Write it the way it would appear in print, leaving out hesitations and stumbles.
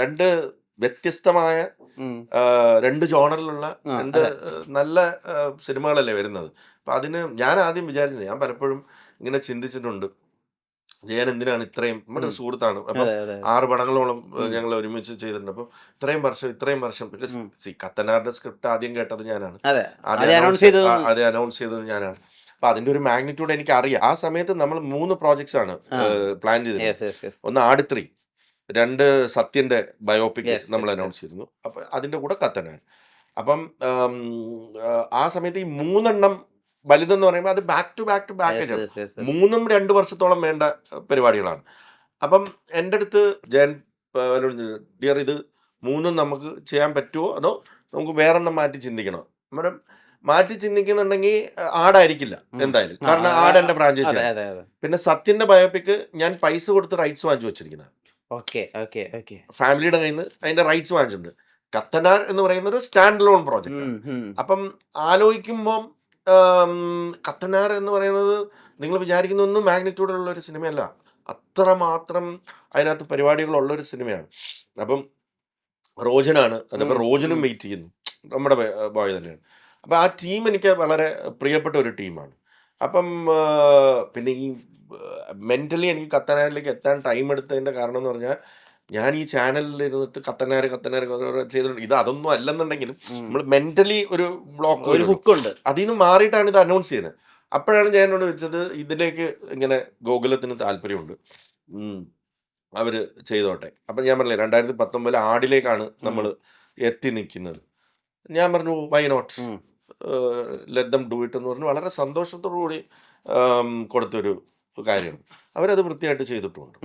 രണ്ട് വ്യത്യസ്തമായ ഉം. രണ്ട് ജോണറിലുള്ള രണ്ട് അതെ. നല്ല സിനിമകളല്ലേ വരുന്നത്. അപ്പൊ അതിന് ഞാൻ ആദ്യം വിചാരിച്ചത്, ഞാൻ പലപ്പോഴും ഇങ്ങനെ ചിന്തിച്ചിട്ടുണ്ട്. ജയൻ എന്തിനാണ് ഇത്രയും, നമ്മുടെ ഉം. ഒരു സുഹൃത്താണ്. അപ്പം അതെ, അതെ, അതെ. 6 പടങ്ങളോളം ഉം. ഞങ്ങൾ ഒരുമിച്ച് ചെയ്തിട്ടുണ്ട്. അപ്പം ഇത്രയും വർഷം പിന്നെ ഉം. കത്തനാറിന്റെ സ്ക്രിപ്റ്റ് ആദ്യം കേട്ടത് ഞാനാണ്. അതെ. ആദ്യം ആദ്യം അനൗൺസ് ചെയ്തതൊന്ന് ആദ്യം അനൗൺസ് ചെയ്തത് ഞാനാണ്. അപ്പൊ അതിന്റെ ഒരു മാഗ്നിറ്റ്യൂഡ് എനിക്കറിയാം. ആ സമയത്ത് നമ്മൾ 3 പ്രോജക്ട്സ് ആണ് ആ. പ്ലാൻ ചെയ്തിരുന്നത്. Yes, yes, yes. ഒന്ന് ആട് 3, 2 സത്യന്റെ ബയോപിക് യെസ്, നമ്മൾ യെസ്, യെസ്. അനൗൺസ് ചെയ്തിരുന്നു. അപ്പൊ അതിന്റെ കൂടെ കത്തനാർ. അപ്പം ആ സമയത്ത് ഈ 3 എണ്ണം വലുതെന്ന് പറയുമ്പോൾ അത് back to back to yes, ബാക്കാണ്. Yes, yes, yes. 3ഉം 2 വർഷത്തോളം വേണ്ട പരിപാടികളാണ്. അപ്പം എൻ്റെ അടുത്ത് ജയൻ ഡിയർ, ഇത് 3ഉം നമുക്ക് ചെയ്യാൻ പറ്റുമോ, അതോ നമുക്ക് വേറെണ്ണം മാറ്റി ചിന്തിക്കണോ? അന്നേരം മാറ്റി ചിന്തിക്കുന്നുണ്ടെങ്കിൽ ആടായിരിക്കില്ല ഉം. എന്തായാലും. ആ, കാരണം ആ, ആട് ആ, എൻ്റെ അതെ, ഫ്രാഞ്ചൈസിയാണ്. അതെ, അതെ. പിന്നെ സത്യന്റെ ബയോപിക് ഞാൻ പൈസ കൊടുത്ത് റൈറ്റ്സ് വാങ്ങിച്ചു വെച്ചിരിക്കുന്നത്. Okay, okay, okay. ഫാമിലിയുടെ കയ്യിൽ നിന്ന് അതിന്റെ റൈറ്റ്സ് വാങ്ങിച്ചിട്ടുണ്ട്. കത്തനാർ എന്ന് പറയുന്ന ഒരു സ്റ്റാൻഡ് ലോൺ പ്രോജക്റ്റ് ആണ്. അപ്പം ആലോചിക്കുമ്പം കത്തനാർ എന്ന് പറയുന്നത് നിങ്ങൾ വിചാരിക്കുന്ന ഒന്നും മാഗ്നിറ്റ്യൂഡുള്ള ഒരു സിനിമയല്ല. അത്രമാത്രം അതിനകത്ത് പരിപാടികളുള്ള ഒരു സിനിമയാണ്. അപ്പം റോജനാണ്. അതപ്പോൾ റോജനും വെയിറ്റ് ചെയ്യുന്നു. നമ്മുടെ ബോയ് തന്നെയാണ്. അപ്പം ആ ടീം എനിക്ക് വളരെ പ്രിയപ്പെട്ട ഒരു ടീമാണ്. അപ്പം പിന്നെ ഈ മെന്റലി എനിക്ക് കത്തനാരിലേക്ക് എത്താൻ ടൈം എടുത്തതിന്റെ കാരണം എന്ന് പറഞ്ഞാൽ, ഞാൻ ഈ ചാനലിൽ ഇരുന്നിട്ട് കത്തനാർ ചെയ്തിട്ടുണ്ട്. ഇത് അതൊന്നും അല്ലെന്നുണ്ടെങ്കിലും നമ്മൾ മെന്റലി ഒരു ബ്ലോക്ക് ഒരു വരുമല്ലോ. ഹുക്കുണ്ട്. അതിൽ നിന്ന് മാറിയിട്ടാണ് ഇത് അനൗൺസ് ചെയ്യുന്നത്. അപ്പോഴാണ് ഞാൻ എന്നോട് ചോദിച്ചത്, ഇതിലേക്ക് ഇങ്ങനെ ഗോകുലത്തിന് താല്പര്യമുണ്ട്, അവര് ചെയ്തോട്ടെ. അപ്പം ഞാൻ പറഞ്ഞില്ലേ 2019 ആടിലേക്കാണ് നമ്മൾ എത്തി നിൽക്കുന്നത്. ഞാൻ പറഞ്ഞു why not, let them do it എന്ന് പറഞ്ഞു വളരെ സന്തോഷത്തോടു കൂടി കൊടുത്തൊരു കാര്യമാണ്. അവരത് വൃത്തിയായിട്ട് ചെയ്തിട്ടുമുണ്ട്.